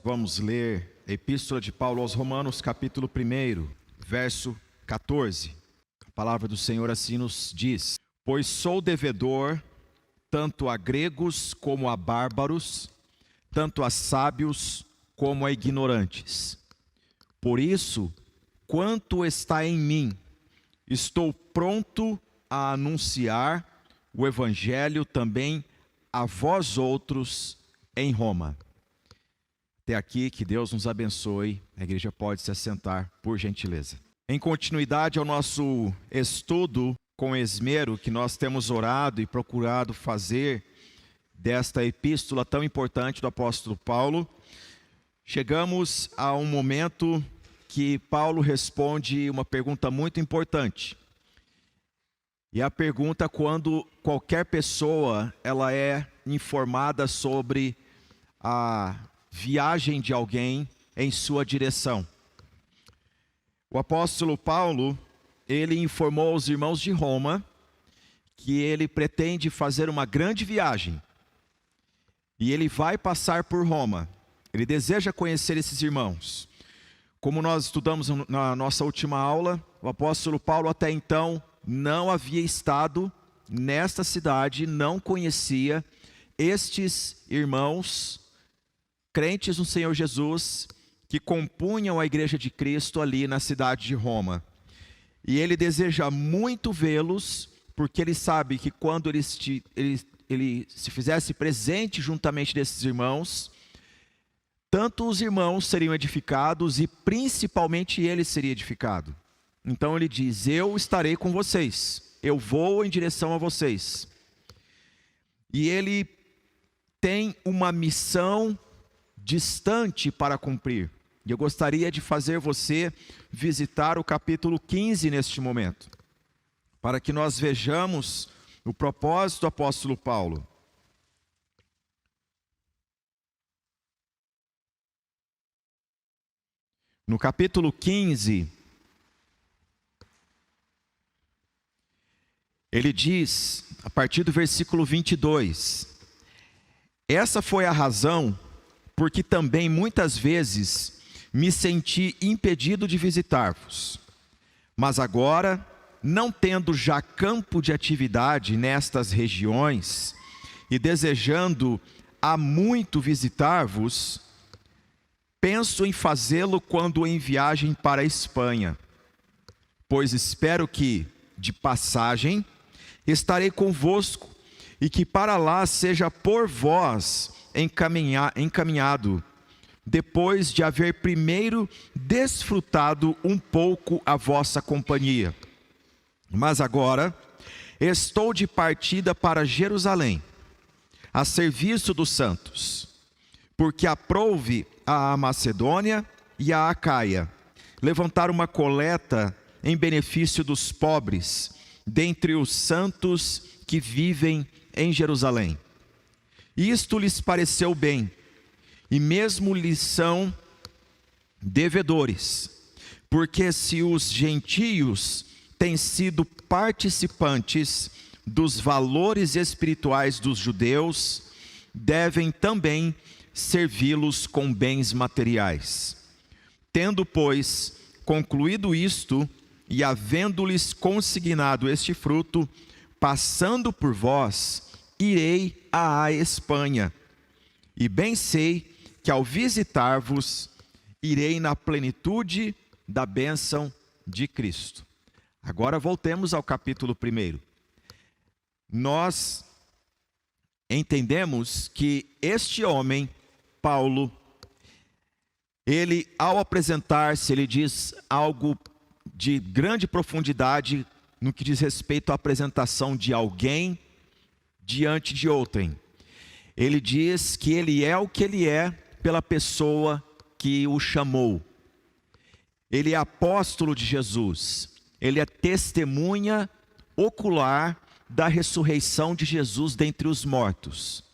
Vamos ler a Epístola de Paulo aos Romanos, capítulo 1, verso 14. A palavra do Senhor assim nos diz: Pois sou devedor tanto a gregos como a bárbaros, tanto a sábios como a ignorantes. Por isso, quanto está em mim, estou pronto a anunciar o Evangelho também a vós outros em Roma. Até aqui, que Deus nos abençoe. A igreja pode se assentar, por gentileza. Em continuidade ao nosso estudo com esmero, que nós temos orado e procurado fazer desta epístola tão importante do apóstolo Paulo, chegamos a um momento que Paulo responde uma pergunta muito importante. E a pergunta quando qualquer pessoa ela é informada sobre a viagem de alguém em sua direção. O apóstolo Paulo, ele informou aos irmãos de Roma que ele pretende fazer uma grande viagem. E ele vai passar por Roma. Ele deseja conhecer esses irmãos. Como nós estudamos na nossa última aula, o apóstolo Paulo até então não havia estado nesta cidade, não conhecia estes irmãos crentes no Senhor Jesus, que compunham a igreja de Cristo ali na cidade de Roma. E ele deseja muito vê-los, porque ele sabe que quando ele se fizesse presente juntamente desses irmãos, tanto os irmãos seriam edificados e principalmente ele seria edificado. Então ele diz: eu estarei com vocês, eu vou em direção a vocês. E ele tem uma missão distante para cumprir. E eu gostaria de fazer você visitar o capítulo 15 neste momento, para que nós vejamos o propósito do apóstolo Paulo. No capítulo 15, ele diz, a partir do versículo 22, essa foi a razão porque também muitas vezes me senti impedido de visitar-vos. Mas agora, não tendo já campo de atividade nestas regiões, e desejando há muito visitar-vos, penso em fazê-lo quando em viagem para a Espanha, pois espero que, de passagem, estarei convosco, e que para lá seja por vós encaminhado, depois de haver primeiro desfrutado um pouco a vossa companhia. Mas agora estou de partida para Jerusalém, a serviço dos santos, porque aprouve a Macedônia e a Acaia levantar uma coleta em benefício dos pobres, dentre os santos que vivem em Jerusalém. Isto lhes pareceu bem, e mesmo lhes são devedores, porque se os gentios têm sido participantes dos valores espirituais dos judeus, devem também servi-los com bens materiais. Tendo, pois, concluído isto, e havendo-lhes consignado este fruto, passando por vós, irei à Espanha, e bem sei que ao visitar-vos, irei na plenitude da bênção de Cristo. Agora voltemos ao capítulo 1. Nós entendemos que este homem, Paulo, ele ao apresentar-se, ele diz algo de grande profundidade no que diz respeito à apresentação de alguém diante de outrem. Ele diz que ele é o que ele é pela pessoa que o chamou. Ele é apóstolo de Jesus. Ele é testemunha ocular da ressurreição de Jesus dentre os mortos.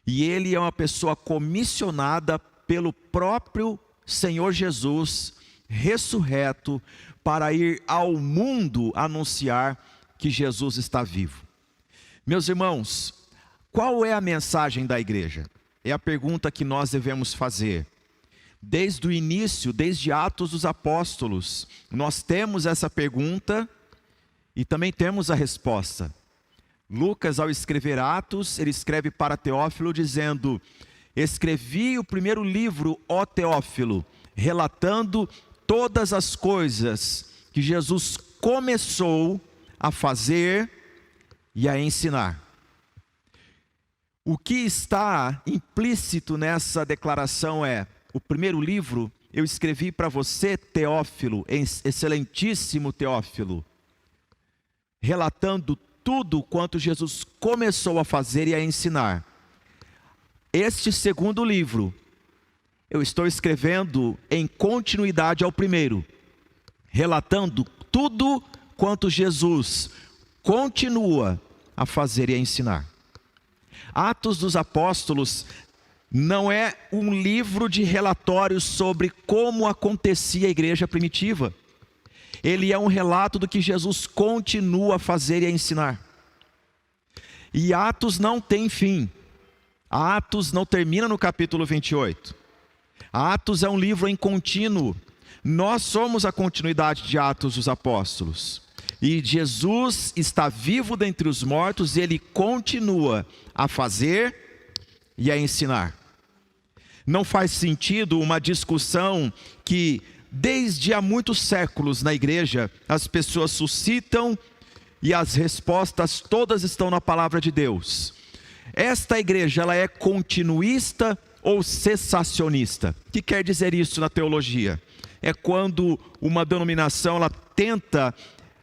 E ele é uma pessoa comissionada pelo próprio Senhor Jesus, ressurreto, para ir ao mundo anunciar que Jesus está vivo. Meus irmãos, qual é a mensagem da igreja? É a pergunta que nós devemos fazer. Desde o início, desde Atos dos Apóstolos, nós temos essa pergunta e também temos a resposta. Lucas, ao escrever Atos, ele escreve para Teófilo dizendo: escrevi o primeiro livro, ó Teófilo, relatando todas as coisas que Jesus começou a fazer e a ensinar. O que está implícito nessa declaração é: o primeiro livro eu escrevi para você, Teófilo, excelentíssimo Teófilo, relatando tudo quanto Jesus começou a fazer e a ensinar. Este segundo livro, eu estou escrevendo em continuidade ao primeiro, relatando tudo quanto Jesus continua a fazer e a ensinar. Atos dos Apóstolos não é um livro de relatórios sobre como acontecia a igreja primitiva. Ele é um relato do que Jesus continua a fazer e a ensinar. E Atos não tem fim. Atos não termina no capítulo 28. Atos é um livro em contínuo. Nós somos a continuidade de Atos dos Apóstolos. E Jesus está vivo dentre os mortos e ele continua a fazer e a ensinar. Não faz sentido uma discussão que desde há muitos séculos na igreja as pessoas suscitam e as respostas todas estão na palavra de Deus. Esta igreja, ela é continuista ou cessacionista? O que quer dizer isso na teologia? É quando uma denominação ela tenta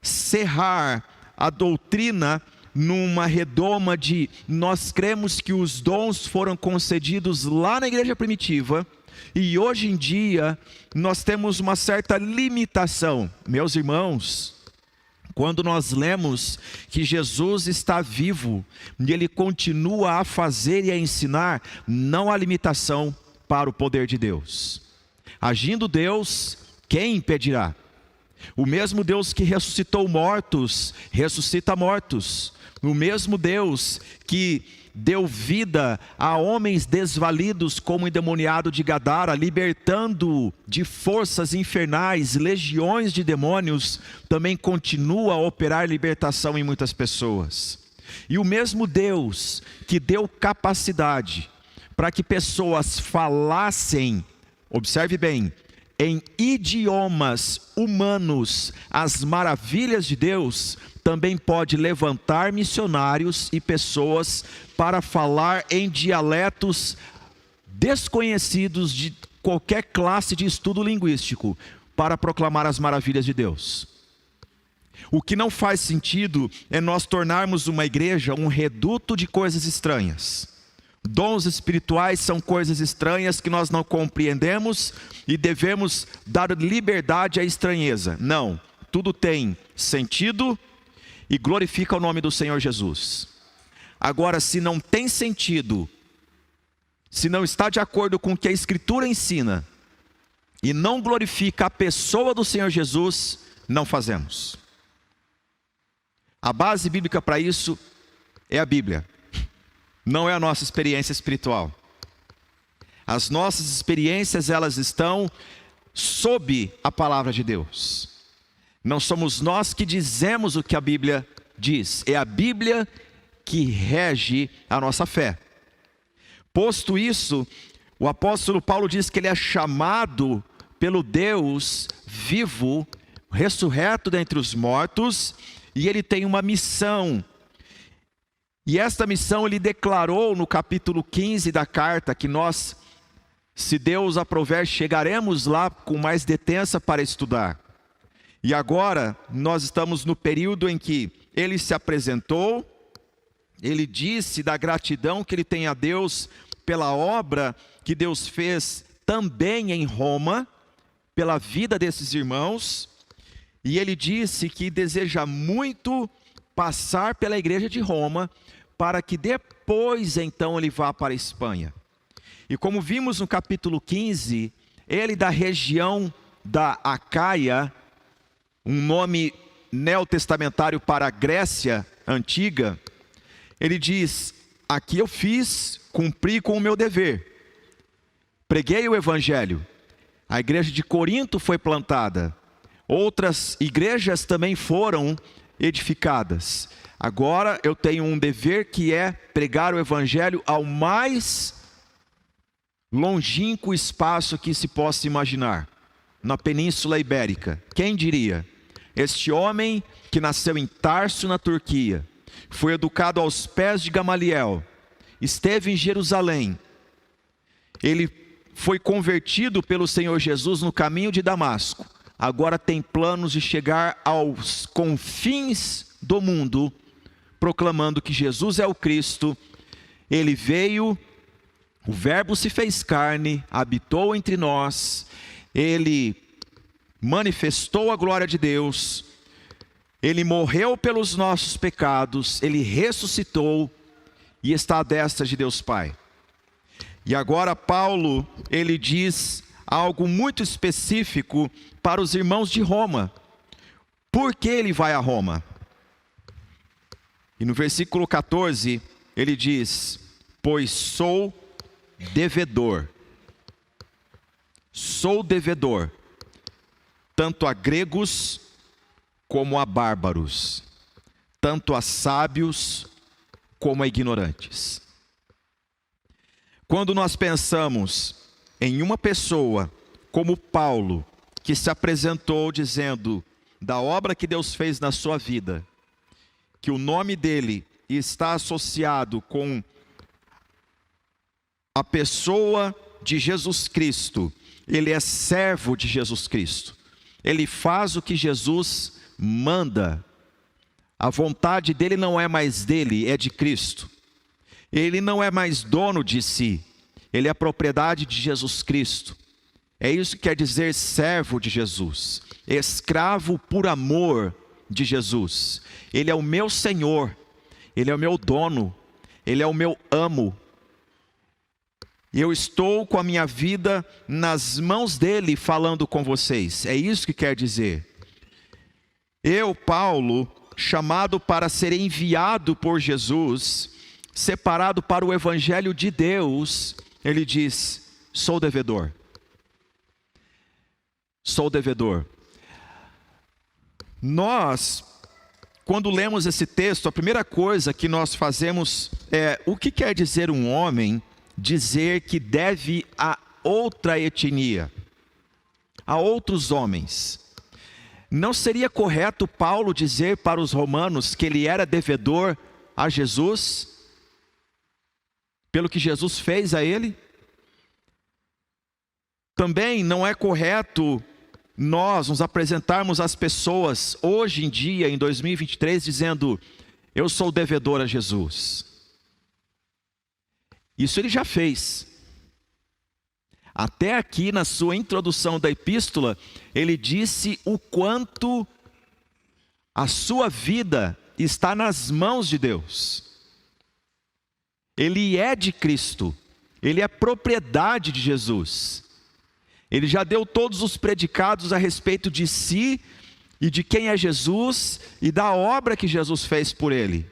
cerrar a doutrina numa redoma de nós cremos que os dons foram concedidos lá na igreja primitiva e hoje em dia nós temos uma certa limitação. Meus irmãos, quando nós lemos que Jesus está vivo e ele continua a fazer e a ensinar, não há limitação para o poder de Deus. Agindo Deus, quem impedirá? O mesmo Deus que ressuscitou mortos, ressuscita mortos. O mesmo Deus que deu vida a homens desvalidos como o endemoniado de Gadara, libertando de forças infernais, legiões de demônios, também continua a operar libertação em muitas pessoas. E o mesmo Deus que deu capacidade para que pessoas falassem, observe bem, em idiomas humanos as maravilhas de Deus, também pode levantar missionários e pessoas para falar em dialetos desconhecidos de qualquer classe de estudo linguístico, para proclamar as maravilhas de Deus. O que não faz sentido é nós tornarmos uma igreja um reduto de coisas estranhas. Dons espirituais são coisas estranhas que nós não compreendemos e devemos dar liberdade à estranheza. Não, tudo tem sentido e glorifica o nome do Senhor Jesus. Agora, se não tem sentido, se não está de acordo com o que a Escritura ensina e não glorifica a pessoa do Senhor Jesus, não fazemos. A base bíblica para isso é a Bíblia. Não é a nossa experiência espiritual. As nossas experiências, elas estão sob a palavra de Deus. Não somos nós que dizemos o que a Bíblia diz. É a Bíblia que rege a nossa fé. Posto isso, o apóstolo Paulo diz que ele é chamado pelo Deus vivo, ressurreto dentre os mortos, e ele tem uma missão. E esta missão ele declarou no capítulo 15 da carta, que nós, se Deus aprover, chegaremos lá com mais detença para estudar. E agora nós estamos no período em que ele se apresentou, ele disse da gratidão que ele tem a Deus pela obra que Deus fez também em Roma, pela vida desses irmãos, e ele disse que deseja muito passar pela igreja de Roma, para que depois então ele vá para a Espanha. E como vimos no capítulo 15, ele da região da Acaia, um nome neotestamentário para a Grécia antiga, ele diz: aqui eu fiz, cumpri com o meu dever, preguei o evangelho, A igreja de Corinto foi plantada. Outras igrejas também foram edificadas. Agora eu tenho um dever, que é pregar o evangelho ao mais longínquo espaço que se possa imaginar, na Península Ibérica. Quem diria? Este homem que nasceu em Tarso, na Turquia, foi educado aos pés de Gamaliel, esteve em Jerusalém, ele foi convertido pelo Senhor Jesus no caminho de Damasco, agora tem planos de chegar aos confins do mundo, proclamando que Jesus é o Cristo. Ele veio, o Verbo se fez carne, habitou entre nós, ele manifestou a glória de Deus, ele morreu pelos nossos pecados, ele ressuscitou e está à destra de Deus Pai. E agora Paulo, ele diz algo muito específico para os irmãos de Roma. Por que ele vai a Roma? E no versículo 14, ele diz: pois sou devedor, tanto a gregos como a bárbaros, tanto a sábios como a ignorantes. Quando nós pensamos em uma pessoa como Paulo, que se apresentou dizendo da obra que Deus fez na sua vida, que o nome dele está associado com a pessoa de Jesus Cristo, ele é servo de Jesus Cristo, ele faz o que Jesus manda, a vontade dele não é mais dele, é de Cristo. Ele não é mais dono de si, ele é propriedade de Jesus Cristo. É isso que quer dizer servo de Jesus, escravo por amor de Jesus. Ele é o meu Senhor, ele é o meu dono, ele é o meu amo. Eu estou com a minha vida nas mãos dele falando com vocês. É isso que quer dizer. Eu, Paulo, chamado para ser enviado por Jesus, separado para o evangelho de Deus, ele diz: sou devedor. Sou devedor. Nós, quando lemos esse texto, a primeira coisa que nós fazemos é: o que quer dizer um homem dizer que deve a outra etnia, a outros homens? Não seria correto Paulo dizer para os romanos que ele era devedor a Jesus, pelo que Jesus fez a ele? Também não é correto nós nos apresentarmos às pessoas hoje em dia, em 2023, dizendo: eu sou devedor a Jesus. Isso ele já fez. Até aqui na sua introdução da epístola, ele disse o quanto a sua vida está nas mãos de Deus. Ele é de Cristo, ele é propriedade de Jesus. Ele já deu todos os predicados a respeito de si e de quem é Jesus e da obra que Jesus fez por ele.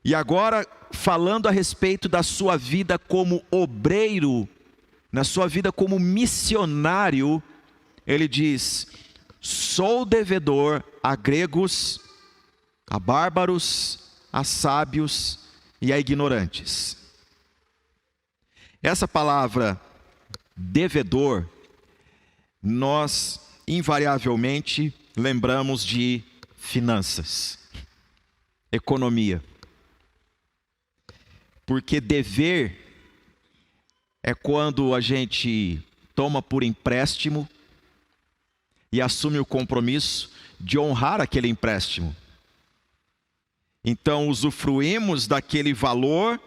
E agora, falando a respeito da sua vida como obreiro, na sua vida como missionário, ele diz: sou devedor a gregos, a bárbaros, a sábios e a ignorantes. Essa palavra devedor, nós invariavelmente lembramos de finanças, economia. Porque dever é quando a gente toma por empréstimo e assume o compromisso de honrar aquele empréstimo. Então usufruímos daquele valor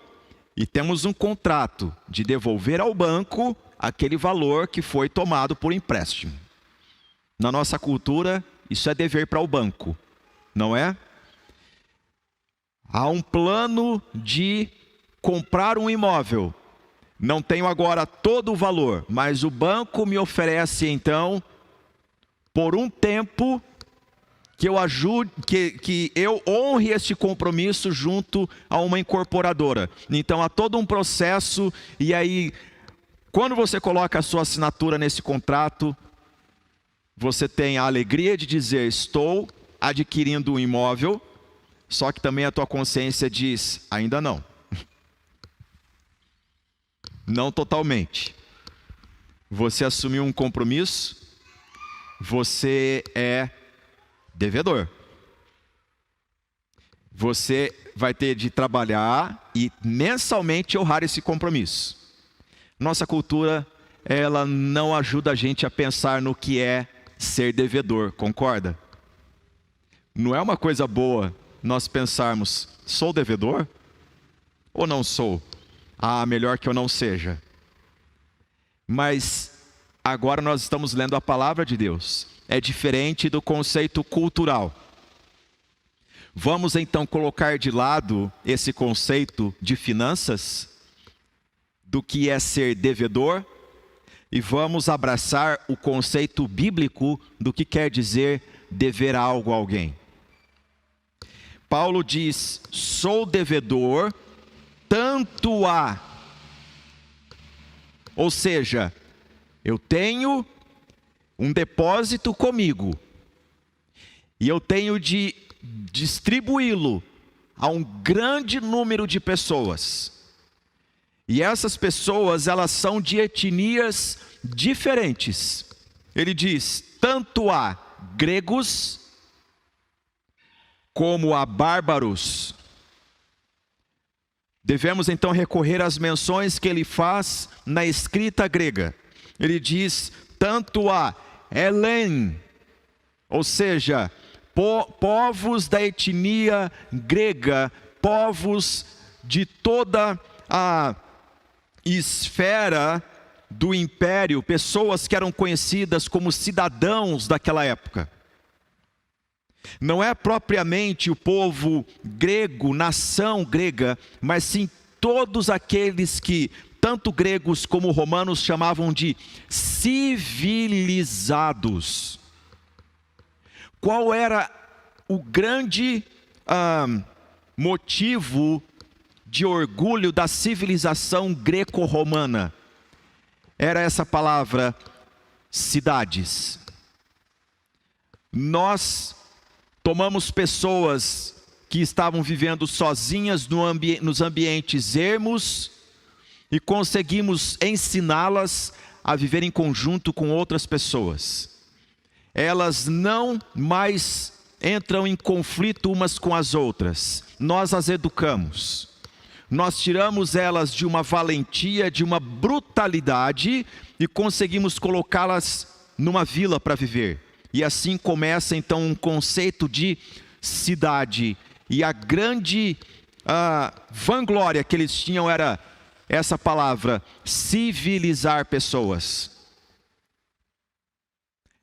e temos um contrato de devolver ao banco aquele valor que foi tomado por empréstimo. Na nossa cultura, isso é dever para o banco, não é? Há um plano de comprar um imóvel. Não tenho agora todo o valor, mas o banco me oferece então, por um tempo, que eu ajude, que eu honre este compromisso junto a uma incorporadora. Então há todo um processo, e aí Quando você coloca a sua assinatura nesse contrato, você tem a alegria de dizer: estou adquirindo um imóvel, só que também a tua consciência diz: ainda não. Não totalmente. Você assumiu um compromisso, você é devedor. Você vai ter de trabalhar e mensalmente honrar esse compromisso. Nossa cultura, ela não ajuda a gente a pensar no que é ser devedor, concorda? Não é uma coisa boa nós pensarmos: sou devedor ou não sou? Ah, melhor que eu não seja. Mas agora nós estamos lendo a palavra de Deus. É diferente do conceito cultural. Vamos então colocar de lado esse conceito de finanças, do que é ser devedor, e vamos abraçar o conceito bíblico do que quer dizer dever algo a alguém. Paulo diz: sou devedor tanto a... Ou seja, eu tenho um depósito comigo, e eu tenho de distribuí-lo a um grande número de pessoas. E essas pessoas, elas são de etnias diferentes. Ele diz: tanto há gregos como há bárbaros. Devemos então recorrer às menções que ele faz na escrita grega. Ele diz: tanto há Helen, ou seja, povos da etnia grega, povos de toda a esfera do império, pessoas que eram conhecidas como cidadãos daquela época. Não é propriamente o povo grego, nação grega, mas sim todos aqueles que, tanto gregos como romanos, chamavam de civilizados. Qual era o grande motivo de orgulho da civilização greco-romana? Era essa palavra: cidades. Nós tomamos pessoas que estavam vivendo sozinhas nos ambientes ermos e conseguimos ensiná-las a viver em conjunto com outras pessoas. Elas não mais entram em conflito umas com as outras. Nós as educamos. Nós tiramos elas de uma valentia, de uma brutalidade, e conseguimos colocá-las numa vila para viver. E assim começa então um conceito de cidade. E a grande vanglória que eles tinham era essa palavra: civilizar pessoas.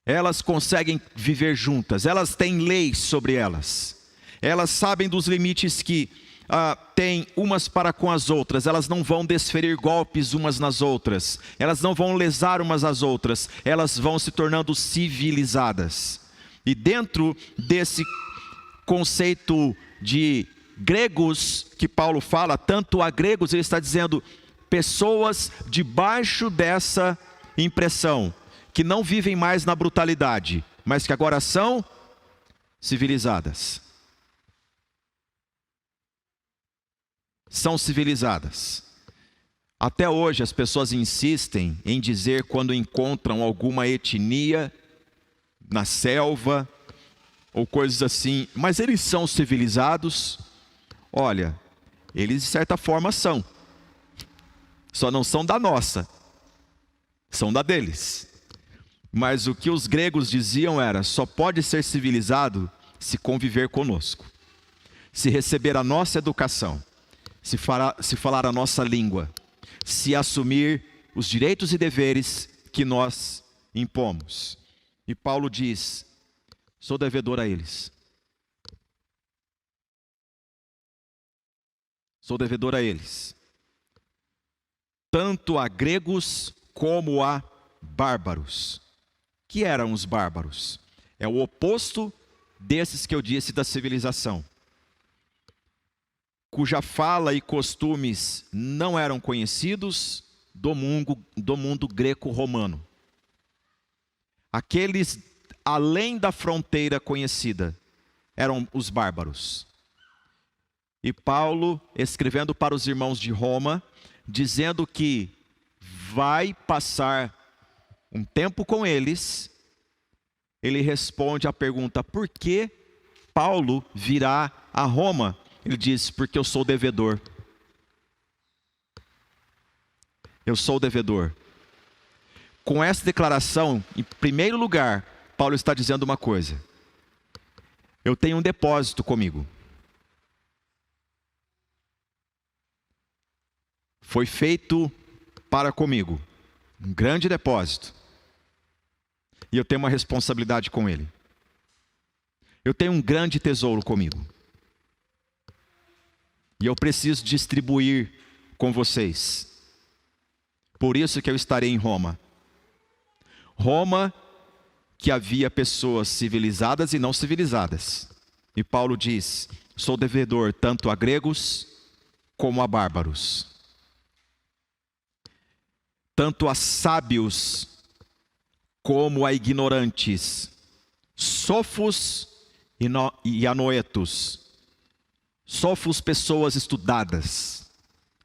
Elas conseguem viver juntas, elas têm leis sobre elas, elas sabem dos limites que têm umas para com as outras, elas não vão desferir golpes umas nas outras, elas não vão lesar umas às outras, elas vão se tornando civilizadas. E dentro desse conceito de gregos que Paulo fala, tanto a gregos, ele está dizendo pessoas debaixo dessa impressão, que não vivem mais na brutalidade, mas que agora são civilizadas. São civilizadas. Até hoje as pessoas insistem em dizer, quando encontram alguma etnia na selva ou coisas assim, mas eles são civilizados. Olha, eles de certa forma são, só não são da nossa, são da deles. Mas o que os gregos diziam era: só pode ser civilizado se conviver conosco, se receber a nossa educação, se falar a nossa língua, se assumir os direitos e deveres que nós impomos. E Paulo diz: sou devedor a eles. Sou devedor a eles. Tanto a gregos como a bárbaros. Que eram os bárbaros? É o oposto desses que eu disse da civilização, cuja fala e costumes não eram conhecidos, do mundo greco-romano. Aqueles além da fronteira conhecida eram os bárbaros. E Paulo, escrevendo para os irmãos de Roma, dizendo que vai passar um tempo com eles, ele responde à pergunta: por que Paulo virá a Roma? Ele diz: porque eu sou devedor. Eu sou devedor. Com essa declaração, em primeiro lugar, Paulo está dizendo uma coisa: eu tenho um depósito comigo. Foi feito para comigo, um grande depósito. E eu tenho uma responsabilidade com ele. Eu tenho um grande tesouro comigo. E eu preciso distribuir com vocês. Por isso que eu estarei em Roma. Roma, que havia pessoas civilizadas e não civilizadas. E Paulo diz: sou devedor tanto a gregos como a bárbaros. Tanto a sábios como a ignorantes. Sofos e anoetos. Sofos, pessoas estudadas.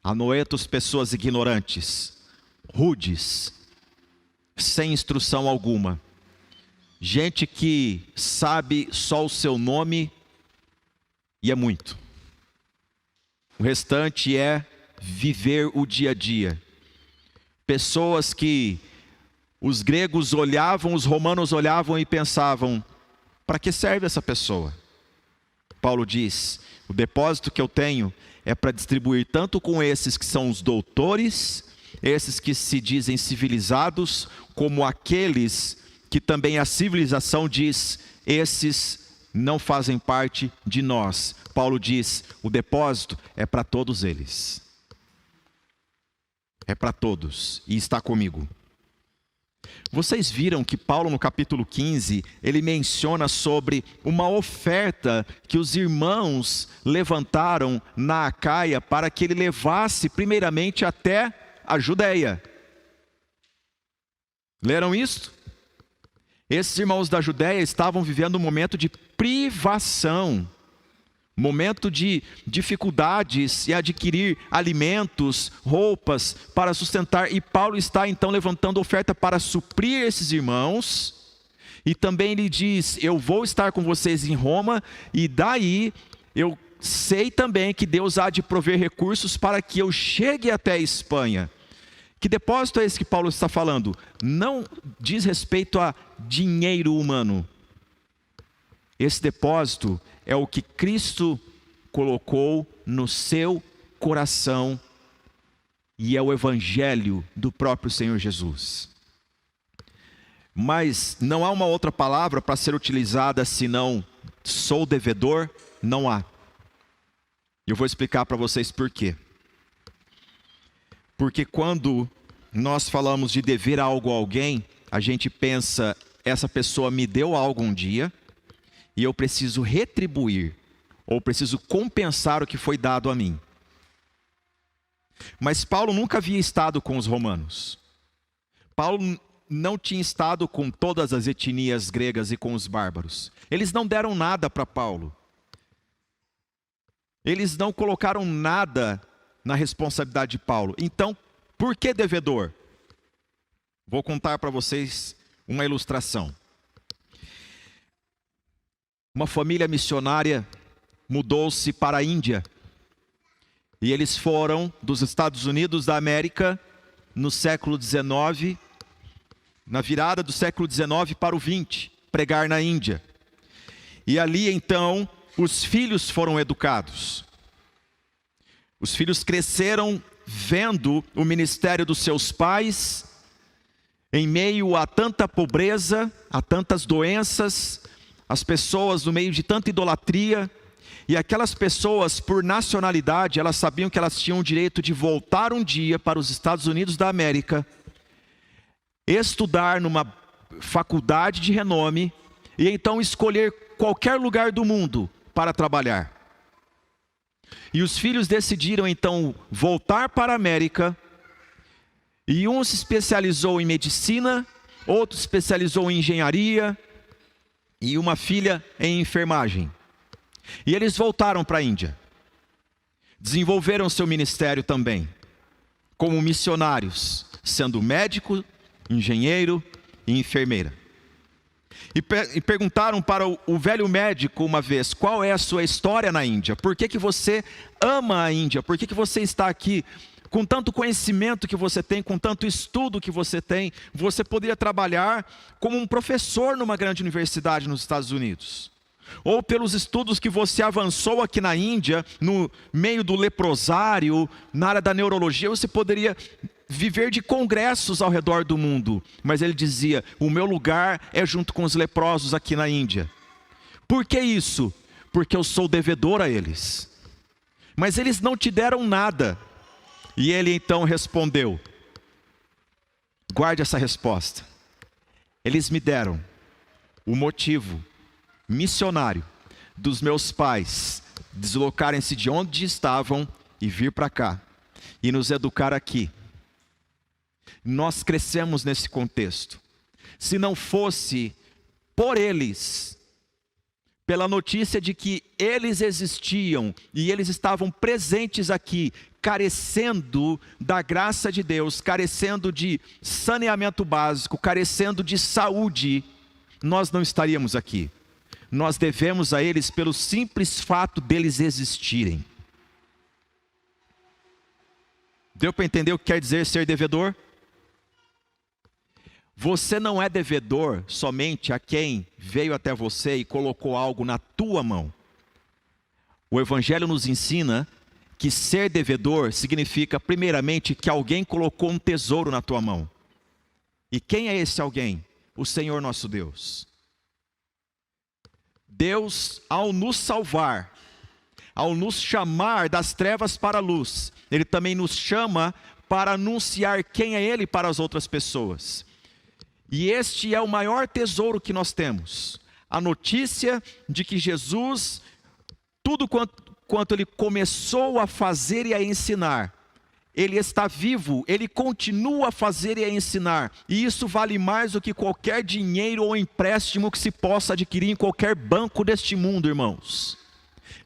Anoetos, pessoas ignorantes. Rudes. Sem instrução alguma. Gente que sabe só o seu nome e é muito. O restante é viver o dia a dia. Pessoas que os gregos olhavam, os romanos olhavam e pensavam: para que serve essa pessoa? Paulo diz: o depósito que eu tenho é para distribuir tanto com esses que são os doutores, esses que se dizem civilizados, como aqueles que também a civilização diz: esses não fazem parte de nós. Paulo diz: o depósito é para todos eles. É para todos, e está comigo. Vocês viram que Paulo, no capítulo 15, ele menciona sobre uma oferta que os irmãos levantaram na Acaia para que ele levasse primeiramente até a Judéia. Leram isso? Esses irmãos da Judéia estavam vivendo um momento de privação, momento de dificuldades em adquirir alimentos, roupas para sustentar. E Paulo está então levantando oferta para suprir esses irmãos. E também ele diz: eu vou estar com vocês em Roma, e daí eu sei também que Deus há de prover recursos para que eu chegue até a Espanha. Que depósito é esse que Paulo está falando? Não diz respeito a dinheiro humano. Esse depósito é o que Cristo colocou no seu coração e é o evangelho do próprio Senhor Jesus. Mas não há uma outra palavra para ser utilizada senão sou devedor, não há. Eu vou explicar para vocês por quê. Porque quando nós falamos de dever algo a alguém, a gente pensa: essa pessoa me deu algo um dia e eu preciso retribuir, ou preciso compensar o que foi dado a mim. Mas Paulo nunca havia estado com os romanos. Paulo não tinha estado com todas as etnias gregas e com os bárbaros. Eles não deram nada para Paulo. Eles não colocaram nada na responsabilidade de Paulo. Então, por que devedor? Vou contar para vocês uma ilustração. Uma família missionária mudou-se para a Índia. E eles foram dos Estados Unidos da América no século XIX, na virada do século XIX para o XX, pregar na Índia. E ali então os filhos foram educados. Os filhos cresceram vendo o ministério dos seus pais, em meio a tanta pobreza, a tantas doenças, as pessoas no meio de tanta idolatria. E aquelas pessoas, por nacionalidade, elas sabiam que elas tinham o direito de voltar um dia para os Estados Unidos da América, estudar numa faculdade de renome, e então escolher qualquer lugar do mundo para trabalhar. E os filhos decidiram então voltar para a América, E um se especializou em medicina, outro se especializou em engenharia, e uma filha em enfermagem. E eles voltaram para a Índia. Desenvolveram seu ministério também, como missionários, sendo médico, engenheiro e enfermeira. E perguntaram para o velho médico uma vez: qual é a sua história na Índia? Por que você ama a Índia? Por que você está aqui? Com tanto conhecimento que você tem, com tanto estudo que você tem, você poderia trabalhar como um professor numa grande universidade nos Estados Unidos. Ou pelos estudos que você avançou aqui na Índia, no meio do leprosário, na área da neurologia, você poderia viver de congressos ao redor do mundo. Mas ele dizia: o meu lugar é junto com os leprosos aqui na Índia. Por que isso? Porque eu sou devedor a eles. Mas eles não te deram nada. E ele então respondeu, guarde essa resposta: eles me deram o motivo missionário dos meus pais deslocarem-se de onde estavam e vir para cá e nos educar aqui. Nós crescemos nesse contexto. Se não fosse por eles, pela notícia de que eles existiam e eles estavam presentes aqui, carecendo da graça de Deus, carecendo de saneamento básico, carecendo de saúde, nós não estaríamos aqui. Nós devemos a eles pelo simples fato deles existirem. Deu para entender o que quer dizer ser devedor? Você não é devedor somente a quem veio até você e colocou algo na tua mão. O Evangelho nos ensina que ser devedor significa, primeiramente, que alguém colocou um tesouro na tua mão. E quem é esse alguém? O Senhor nosso Deus. Deus, ao nos salvar, ao nos chamar das trevas para a luz, Ele também nos chama para anunciar quem é Ele para as outras pessoas. E este é o maior tesouro que nós temos. A notícia de que Jesus, tudo quanto Ele começou a fazer e a ensinar, Ele está vivo, Ele continua a fazer e a ensinar. E isso vale mais do que qualquer dinheiro ou empréstimo que se possa adquirir em qualquer banco deste mundo, irmãos.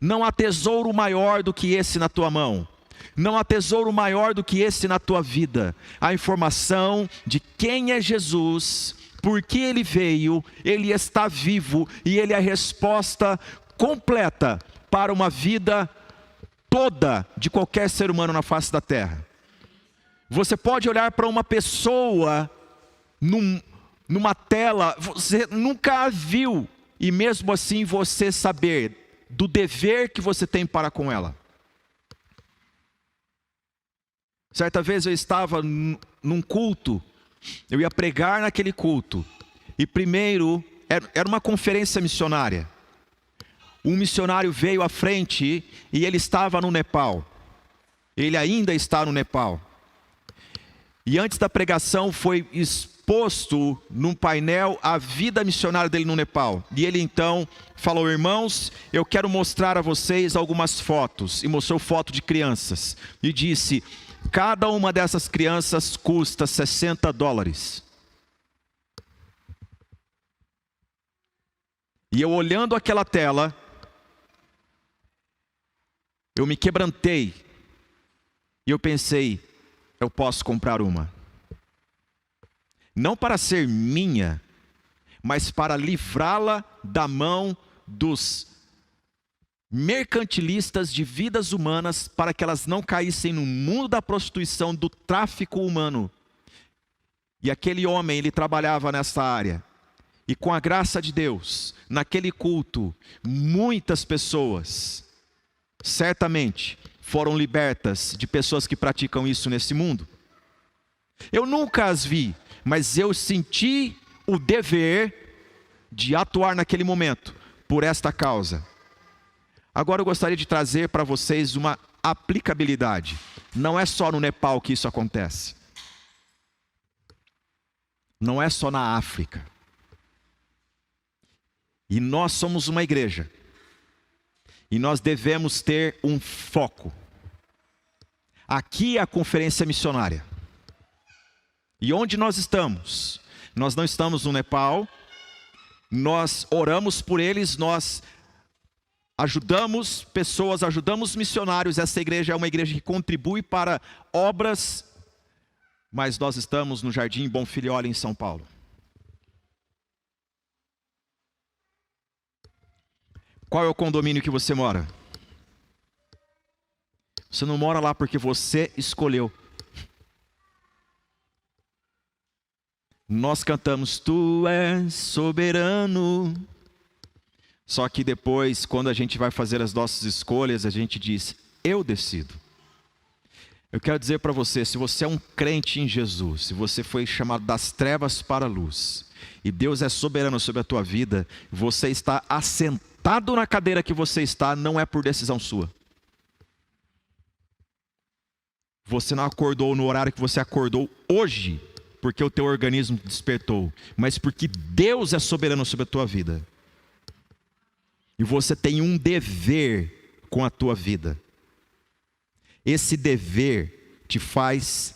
Não há tesouro maior do que esse na tua mão. Não há tesouro maior do que esse na tua vida. A informação de quem é Jesus, por que Ele veio, Ele está vivo e Ele é a resposta completa para uma vida toda de qualquer ser humano na face da terra. Você pode olhar para uma pessoa numa tela, você nunca a viu, e mesmo assim você saber do dever que você tem para com ela. Certa vez eu estava num culto, eu ia pregar naquele culto, e primeiro, era uma conferência missionária. Um missionário veio à frente e ele estava no Nepal. Ele ainda está no Nepal. E antes da pregação foi exposto num painel a vida missionária dele no Nepal. E ele então falou: irmãos, eu quero mostrar a vocês algumas fotos. E mostrou foto de crianças. E disse: cada uma dessas crianças custa $60. E eu olhando aquela tela, eu me quebrantei, e eu pensei: eu posso comprar uma. Não para ser minha, mas para livrá-la da mão dos mercantilistas de vidas humanas, para que elas não caíssem no mundo da prostituição, do tráfico humano. E aquele homem, ele trabalhava nessa área. E com a graça de Deus, naquele culto, muitas pessoas certamente foram libertas de pessoas que praticam isso nesse mundo. Eu nunca as vi, mas eu senti o dever de atuar naquele momento por esta causa. Agora eu gostaria de trazer para vocês uma aplicabilidade. Não é só no Nepal que isso acontece. Não é só na África. E nós somos uma igreja. E nós devemos ter um foco. Aqui é a conferência missionária. E onde nós estamos? Nós não estamos no Nepal, nós oramos por eles, nós ajudamos pessoas, ajudamos missionários. Essa igreja é uma igreja que contribui para obras, mas nós estamos no Jardim Bonfilioli, em São Paulo. Qual é o condomínio que você mora? Você não mora lá porque você escolheu. Nós cantamos, Tu és soberano. Só que depois, quando a gente vai fazer as nossas escolhas, a gente diz, eu decido. Eu quero dizer para você, se você é um crente em Jesus, se você foi chamado das trevas para a luz, e Deus é soberano sobre a tua vida, você está assentado na cadeira que você está, não é por decisão sua. Você não acordou no horário que você acordou hoje, porque o teu organismo despertou, mas porque Deus é soberano sobre a tua vida. E você tem um dever com a tua vida. Esse dever te faz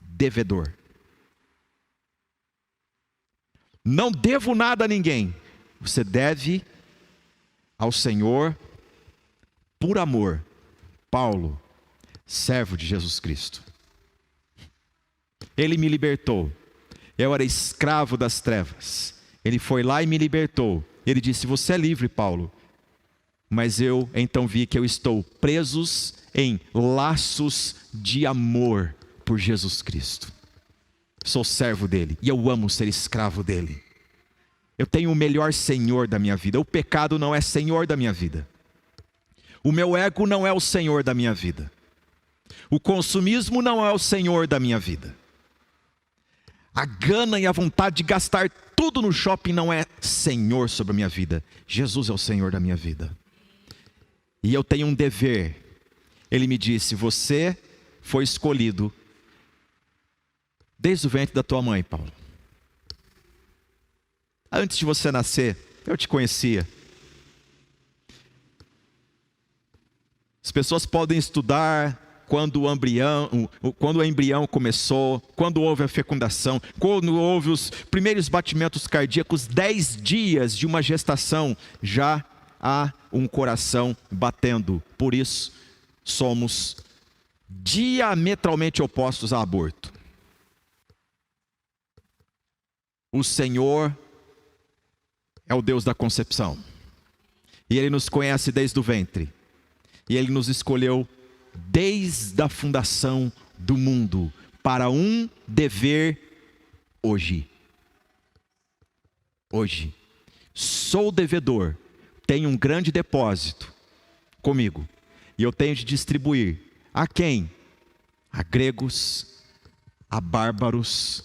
devedor. Não devo nada a ninguém. Você deve ao Senhor por amor. Paulo, servo de Jesus Cristo. Ele me libertou. Eu era escravo das trevas. Ele foi lá e me libertou. Ele disse, você é livre, Paulo. Mas eu então vi que eu estou presos em laços de amor por Jesus Cristo. Sou servo dele e eu amo ser escravo dele. Eu tenho o melhor senhor da minha vida. O pecado não é senhor da minha vida. O meu ego não é o senhor da minha vida. O consumismo não é o senhor da minha vida. A gana e a vontade de gastar tudo no shopping não é senhor sobre a minha vida. Jesus é o senhor da minha vida. E eu tenho um dever. Ele me disse, você foi escolhido desde o ventre da tua mãe, Paulo. Antes de você nascer, eu te conhecia. As pessoas podem estudar quando o embrião começou, quando houve a fecundação, quando houve os primeiros batimentos cardíacos, 10 dias de uma gestação, já há um coração batendo. Por isso, somos diametralmente opostos a aborto. O Senhor é o Deus da concepção. E Ele nos conhece desde o ventre. E Ele nos escolheu desde a fundação do mundo para um dever hoje. Hoje. Sou devedor. Tenho um grande depósito comigo. E eu tenho de distribuir. A quem? A gregos, a bárbaros,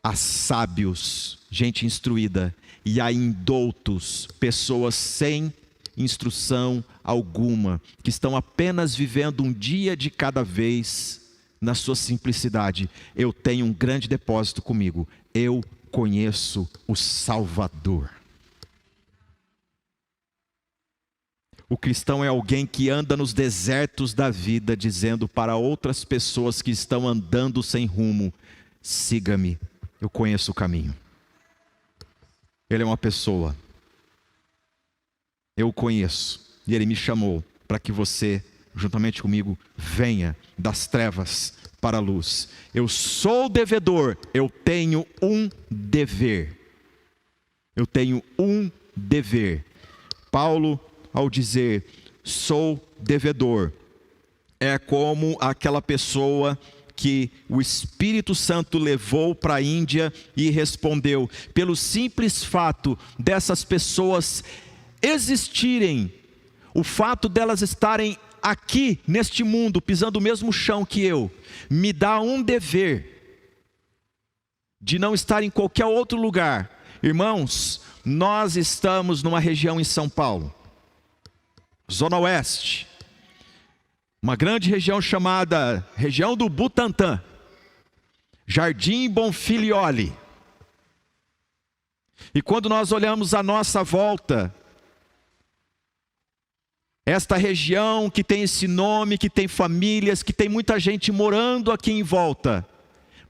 a sábios, gente instruída, e a indoutos, pessoas sem instrução alguma, que estão apenas vivendo um dia de cada vez na sua simplicidade. Eu tenho um grande depósito comigo. Eu conheço o Salvador. O cristão é alguém que anda nos desertos da vida, dizendo para outras pessoas que estão andando sem rumo, siga-me, eu conheço o caminho. Ele é uma pessoa, eu o conheço, e Ele me chamou para que você, juntamente comigo, venha das trevas para a luz. Eu sou devedor, eu tenho um dever. Eu tenho um dever. Paulo, ao dizer, sou devedor, é como aquela pessoa que o Espírito Santo levou para a Índia e respondeu, pelo simples fato dessas pessoas existirem, o fato delas estarem aqui neste mundo, pisando o mesmo chão que eu, me dá um dever de não estar em qualquer outro lugar. Irmãos, nós estamos numa região em São Paulo, Zona Oeste, uma grande região chamada região do Butantã, Jardim Bonfilioli. E quando nós olhamos à nossa volta, esta região que tem esse nome, que tem famílias, que tem muita gente morando aqui em volta,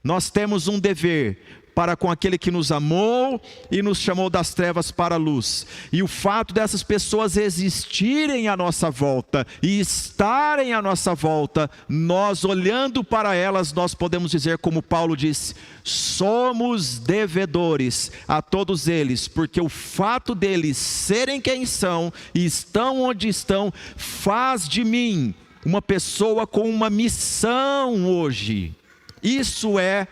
Nós temos um dever para com aquele que nos amou e nos chamou das trevas para a luz. E o fato dessas pessoas existirem à nossa volta e estarem à nossa volta, nós olhando para elas, nós podemos dizer como Paulo disse: somos devedores a todos eles, porque o fato deles serem quem são e estão onde estão, faz de mim uma pessoa com uma missão hoje. Isso é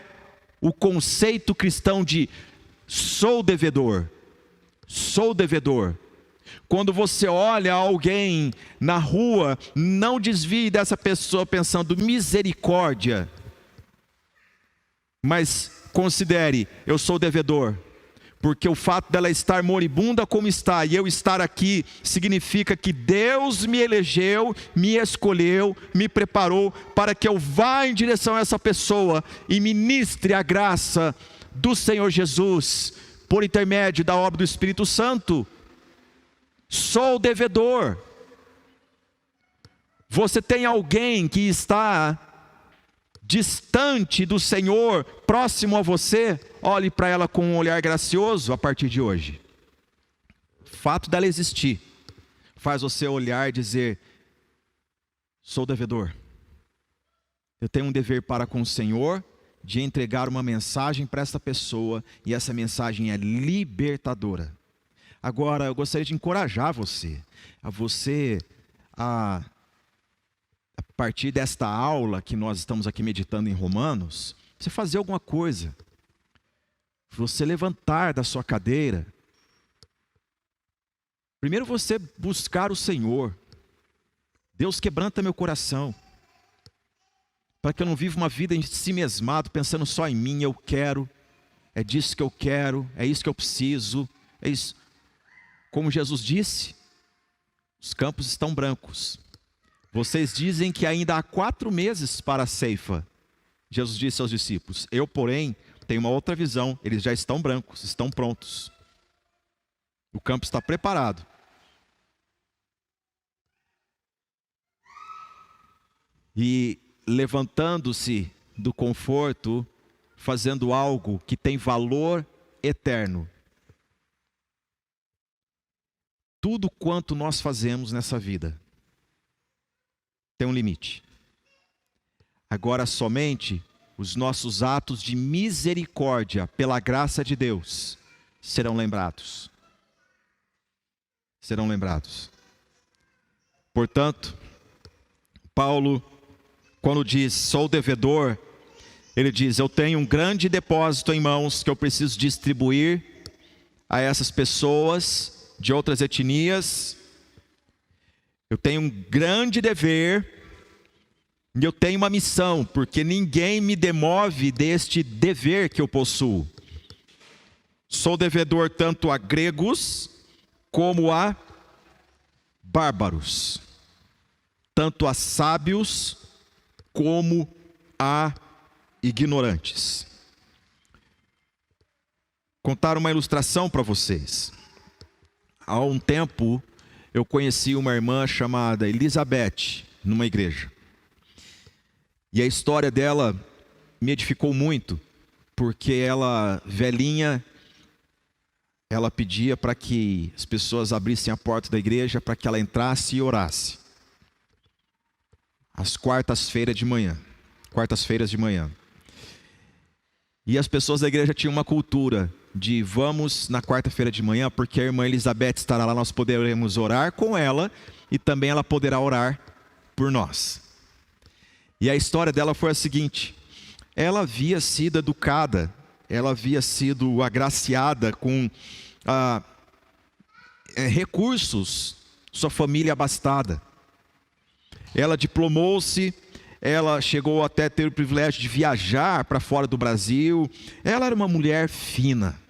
o conceito cristão de sou devedor. Sou devedor. Quando você olha alguém na rua, não desvie dessa pessoa pensando misericórdia, mas considere: eu sou devedor. Porque o fato dela estar moribunda como está e eu estar aqui, significa que Deus me elegeu, me escolheu, me preparou para que eu vá em direção a essa pessoa e ministre a graça do Senhor Jesus, por intermédio da obra do Espírito Santo. Sou devedor. Você tem alguém que está distante do Senhor, próximo a você? Olhe para ela com um olhar gracioso a partir de hoje. O fato dela existir faz você olhar e dizer: sou devedor. Eu tenho um dever para com o Senhor de entregar uma mensagem para essa pessoa, e essa mensagem é libertadora. Agora, eu gostaria de encorajar você, a partir desta aula que nós estamos aqui meditando em Romanos, você fazer alguma coisa. Você levantar da sua cadeira. Primeiro você buscar o Senhor. Deus, quebranta meu coração, para que eu não viva uma vida em si mesmado, pensando só em mim. Eu quero, é disso que eu quero, é isso que eu preciso, é isso. Como Jesus disse, os campos estão brancos. Vocês dizem que ainda há 4 meses para a ceifa. Jesus disse aos discípulos: eu, porém, tenho uma outra visão. Eles já estão brancos, estão prontos. O campo está preparado. E levantando-se do conforto, fazendo algo que tem valor eterno. Tudo quanto nós fazemos nessa vida tem um limite. Agora somente os nossos atos de misericórdia, pela graça de Deus, serão lembrados. Serão lembrados. Portanto, Paulo, quando diz sou devedor, ele diz: eu tenho um grande depósito em mãos que eu preciso distribuir a essas pessoas de outras etnias. Eu tenho um grande dever e eu tenho uma missão, porque ninguém me demove deste dever que eu possuo. Sou devedor tanto a gregos como a bárbaros, tanto a sábios como a ignorantes. Contar uma ilustração para vocês. Há um tempo eu conheci uma irmã chamada Elizabeth numa igreja. E a história dela me edificou muito, porque ela, velhinha, ela pedia para que as pessoas abrissem a porta da igreja para que ela entrasse e orasse. Às quartas-feiras de manhã. E as pessoas da igreja tinham uma cultura de vamos na quarta-feira de manhã, porque a irmã Elizabeth estará lá, nós poderemos orar com ela e também ela poderá orar por nós. E a história dela foi a seguinte: ela havia sido educada, ela havia sido agraciada com recursos, sua família abastada. Ela diplomou-se, ela chegou até a ter o privilégio de viajar para fora do Brasil. Ela era uma mulher fina.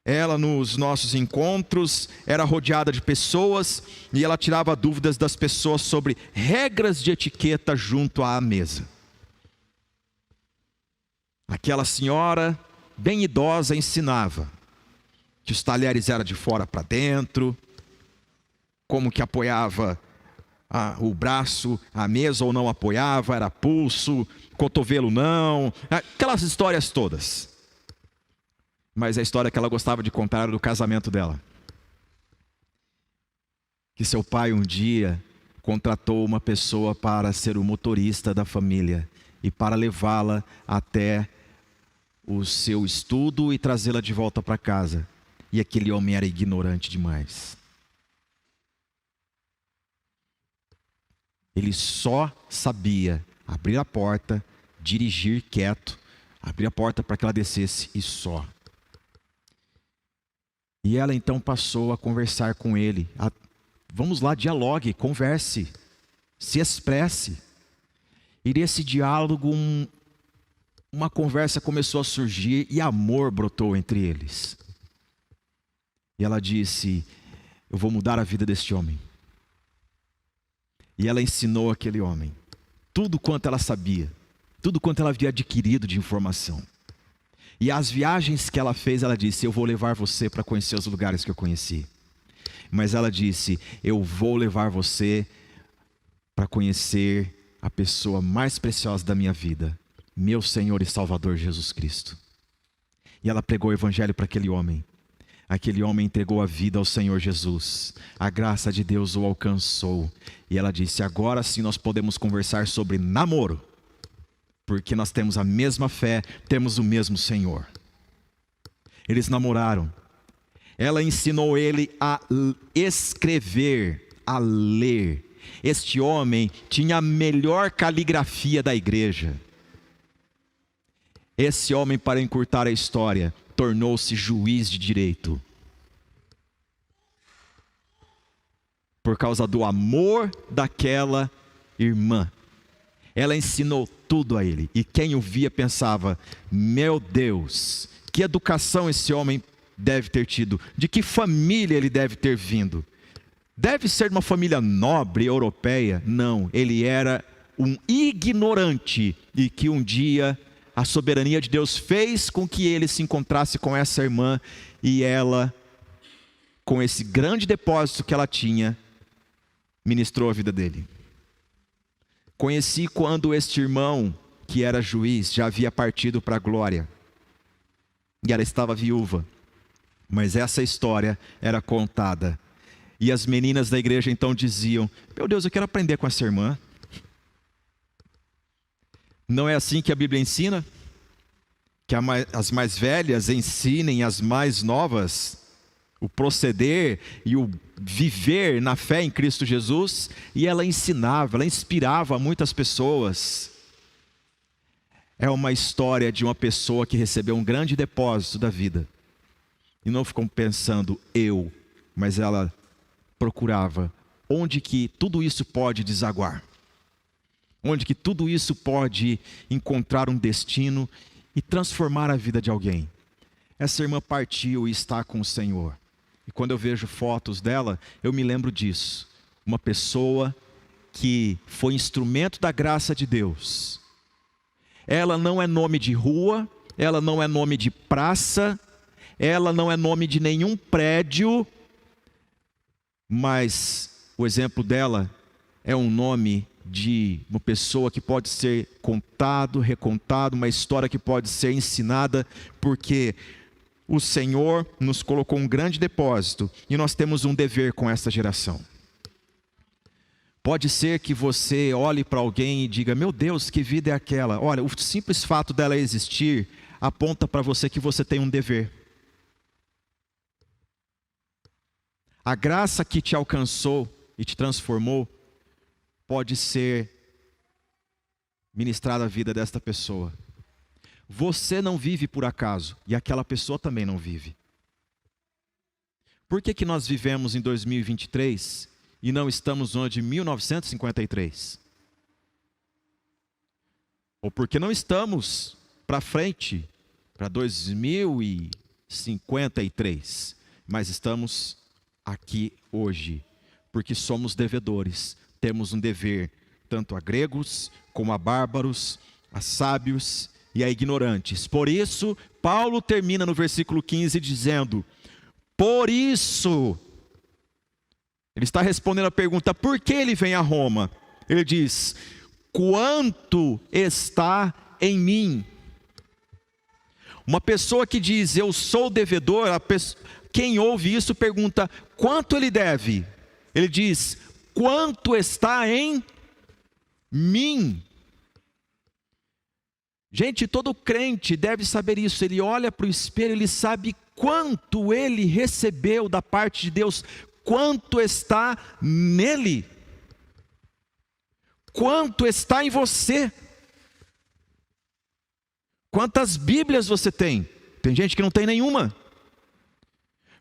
Ela, nos nossos encontros, era rodeada de pessoas e ela tirava dúvidas das pessoas sobre regras de etiqueta junto à mesa. Aquela senhora, bem idosa, ensinava que os talheres eram de fora para dentro, como que apoiava o braço, a mesa ou não apoiava, era pulso, cotovelo não, aquelas histórias todas. Mas a história que ela gostava de contar era do casamento dela. Que seu pai um dia contratou uma pessoa para ser o motorista da família e para levá-la até o seu estudo e trazê-la de volta para casa. E aquele homem era ignorante demais. Ele só sabia abrir a porta, dirigir quieto, abrir a porta para que ela descesse e só. E ela então passou a conversar com ele. Vamos lá, dialogue, converse, se expresse. E nesse diálogo, uma conversa começou a surgir e amor brotou entre eles. E ela disse: eu vou mudar a vida deste homem. E ela ensinou aquele homem tudo quanto ela sabia, tudo quanto ela havia adquirido de informação. E as viagens que ela fez, ela disse: eu vou levar você para conhecer os lugares que eu conheci. Mas ela disse: eu vou levar você para conhecer a pessoa mais preciosa da minha vida, meu Senhor e Salvador Jesus Cristo. E ela pregou o evangelho para aquele homem. Aquele homem entregou a vida ao Senhor Jesus. A graça de Deus o alcançou. E ela disse: agora sim nós podemos conversar sobre namoro. Porque nós temos a mesma fé, temos o mesmo Senhor. Eles namoraram. Ela ensinou ele a escrever, a ler. Este homem tinha a melhor caligrafia da igreja. Esse homem, para encurtar a história, tornou-se juiz de direito. Por causa do amor daquela irmã. Ela ensinou tudo a ele. E quem o via pensava: meu Deus, que educação esse homem deve ter tido. De que família ele deve ter vindo. Deve ser de uma família nobre, europeia. Não, ele era um ignorante. E que um dia a soberania de Deus fez com que ele se encontrasse com essa irmã. E ela, com esse grande depósito que ela tinha, ministrou a vida dele. Conheci quando este irmão, que era juiz, já havia partido para a glória. E ela estava viúva. Mas essa história era contada. E as meninas da igreja então diziam: meu Deus, eu quero aprender com essa irmã. Não é assim que a Bíblia ensina? Que as mais velhas ensinem as mais novas o proceder e o viver na fé em Cristo Jesus. E ela ensinava, ela inspirava muitas pessoas. É uma história de uma pessoa que recebeu um grande depósito da vida. E não ficou pensando mas ela procurava onde que tudo isso pode desaguar. Onde que tudo isso pode encontrar um destino e transformar a vida de alguém. Essa irmã partiu e está com o Senhor. E quando eu vejo fotos dela, eu me lembro disso. Uma pessoa que foi instrumento da graça de Deus. Ela não é nome de rua, ela não é nome de praça, ela não é nome de nenhum prédio, mas o exemplo dela é um nome de uma pessoa que pode ser contado, recontado, uma história que pode ser ensinada, porque o Senhor nos colocou um grande depósito e nós temos um dever com essa geração. Pode ser que você olhe para alguém e diga: meu Deus, que vida é aquela? Olha, o simples fato dela existir aponta para você que você tem um dever. A graça que te alcançou e te transformou pode ser ministrada à vida desta pessoa. Você não vive por acaso e aquela pessoa também não vive. Por que nós vivemos em 2023 e não estamos onde em 1953? Ou porque não estamos para frente, para 2053, mas estamos aqui hoje, porque somos devedores. Temos um dever tanto a gregos como a bárbaros, a sábios e a ignorantes. Por isso, Paulo termina no versículo 15 dizendo: por isso, Ele está respondendo a pergunta: por que ele vem a Roma? Ele diz: quanto está em mim? Uma pessoa que diz eu sou devedor, quem ouve isso pergunta: quanto ele deve? Ele diz: quanto está em mim? Gente, todo crente deve saber isso. Ele olha para o espelho, ele sabe quanto ele recebeu da parte de Deus, quanto está nele, quanto está em você. Quantas Bíblias você tem? Tem gente que não tem nenhuma.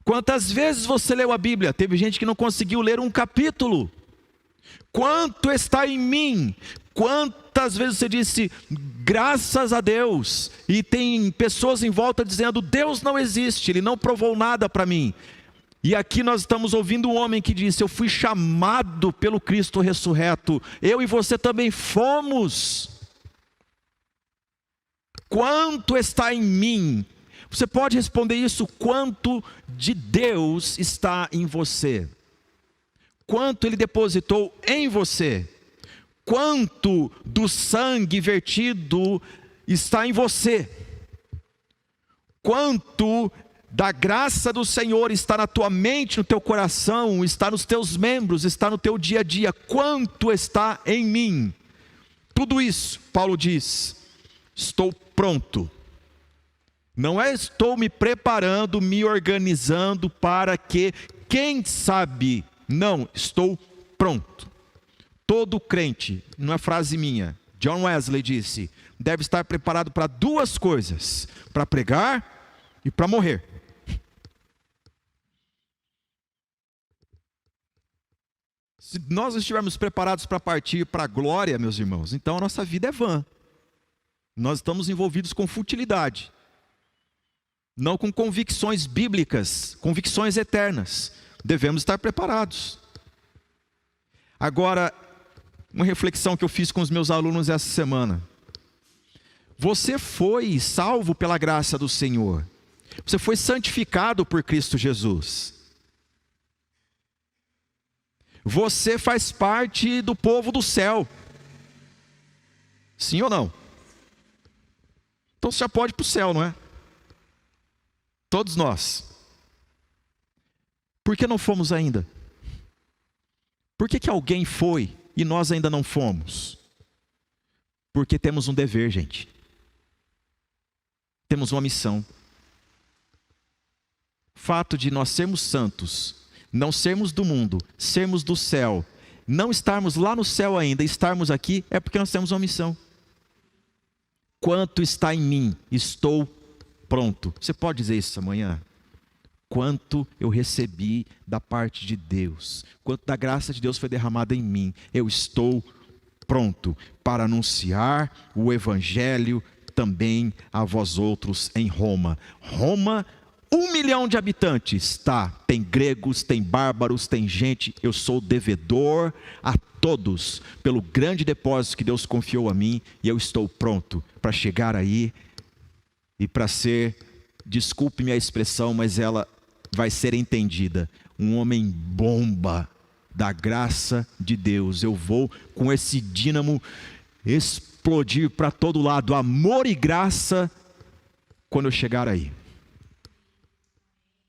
Quantas vezes você leu a Bíblia? Teve gente que não conseguiu ler um capítulo. Quanto está em mim? Quantas vezes você disse graças a Deus, e tem pessoas em volta dizendo Deus não existe, Ele não provou nada para mim. E aqui nós estamos ouvindo um homem que disse: eu fui chamado pelo Cristo ressurreto, eu e você também fomos. Quanto está em mim? Você pode responder isso: quanto de Deus está em você? Quanto Ele depositou em você? Quanto do sangue vertido está em você? Quanto da graça do Senhor está na tua mente, no teu coração, está nos teus membros, está no teu dia a dia? Quanto está em mim? Tudo isso, Paulo diz: estou pronto. Não é estou me preparando, me organizando para que, quem sabe, não, estou pronto. Todo crente, não é frase minha, John Wesley disse, deve estar preparado para duas coisas: para pregar e para morrer. Se nós estivermos preparados para partir para a glória, meus irmãos, então a nossa vida é vã. Nós estamos envolvidos com futilidade, não com convicções bíblicas, convicções eternas. Devemos estar preparados. Agora, uma reflexão que eu fiz com os meus alunos essa semana: você foi salvo pela graça do Senhor, você foi santificado por Cristo Jesus, você faz parte do povo do céu, sim ou não? Então você já pode ir para o céu, não é? Todos nós. Por que não fomos ainda? Por que alguém foi e nós ainda não fomos? Porque temos um dever, gente. Temos uma missão. O fato de nós sermos santos, não sermos do mundo, sermos do céu, não estarmos lá no céu ainda, estarmos aqui, é porque nós temos uma missão. Quanto está em mim? Estou pronto. Você pode dizer isso amanhã? Quanto eu recebi da parte de Deus, quanto da graça de Deus foi derramada em mim, eu estou pronto para anunciar o Evangelho também a vós outros em Roma. Roma, 1 milhão de habitantes, tá? Tem gregos, tem bárbaros, tem gente. Eu sou devedor a todos pelo grande depósito que Deus confiou a mim, e eu estou pronto para chegar aí e para ser, desculpe-me a expressão, mas ela vai ser entendida, um homem bomba da graça de Deus. Eu vou com esse dínamo explodir para todo lado, amor e graça, quando eu chegar aí.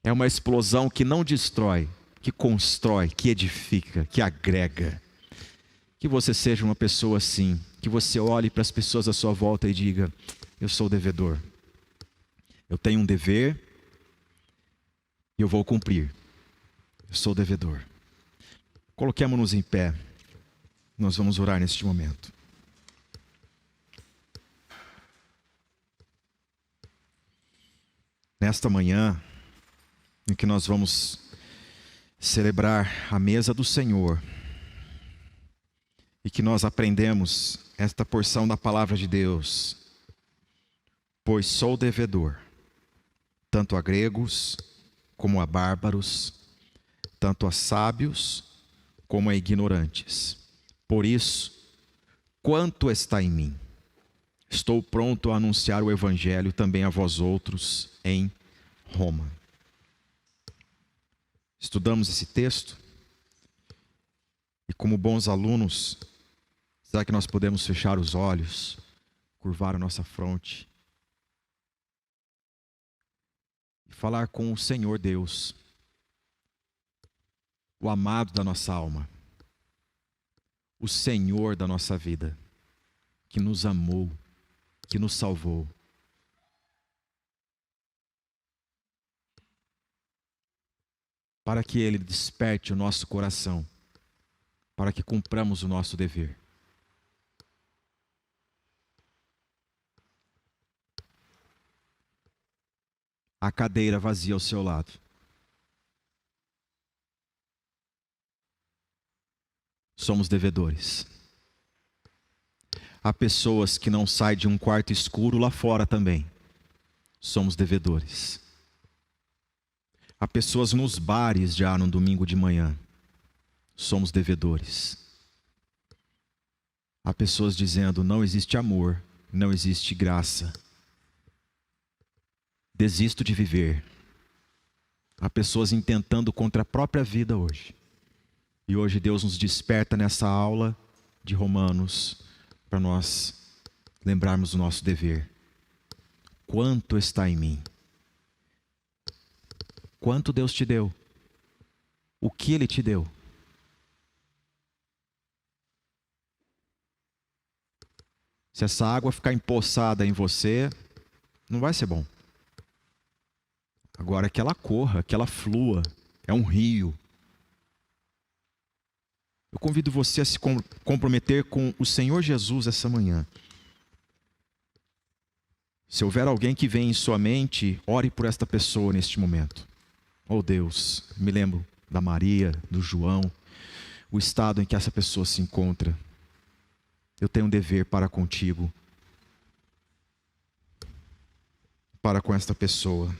É uma explosão que não destrói, que constrói, que edifica, que agrega. Que você seja uma pessoa assim, que você olhe para as pessoas à sua volta e diga: eu sou devedor, eu tenho um dever e eu vou cumprir. Eu sou devedor. Coloquemo-nos em pé. Nós vamos orar neste momento. Nesta manhã, em que nós vamos celebrar a mesa do Senhor, e que nós aprendemos esta porção da palavra de Deus: pois sou devedor, tanto a gregos como a bárbaros, tanto a sábios como a ignorantes. Por isso, quanto está em mim? Estou pronto a anunciar o Evangelho também a vós outros em Roma. Estudamos esse texto E como bons alunos, será que nós podemos fechar os olhos, curvar a nossa fronte e falar com o Senhor Deus, o amado da nossa alma, o Senhor da nossa vida, que nos amou, que nos salvou. Para que Ele desperte o nosso coração, para que cumpramos o nosso dever. A cadeira vazia ao seu lado. Somos devedores. Há pessoas que não saem de um quarto escuro lá fora também. Somos devedores. Há pessoas nos bares já no domingo de manhã. Somos devedores. Há pessoas dizendo: não existe amor, não existe graça. Desisto de viver. Há pessoas intentando contra a própria vida hoje. E hoje Deus nos desperta nessa aula de Romanos para nós lembrarmos o nosso dever. Quanto está em mim? Quanto Deus te deu? O que Ele te deu? Se essa água ficar empoçada em você, não vai ser bom. Agora que ela corra, que ela flua, é um rio. Eu convido você a se comprometer com o Senhor Jesus essa manhã. Se houver alguém que vem em sua mente, ore por esta pessoa neste momento. Oh Deus, me lembro da Maria, do João, o estado em que essa pessoa se encontra. Eu tenho um dever para contigo, para com esta pessoa.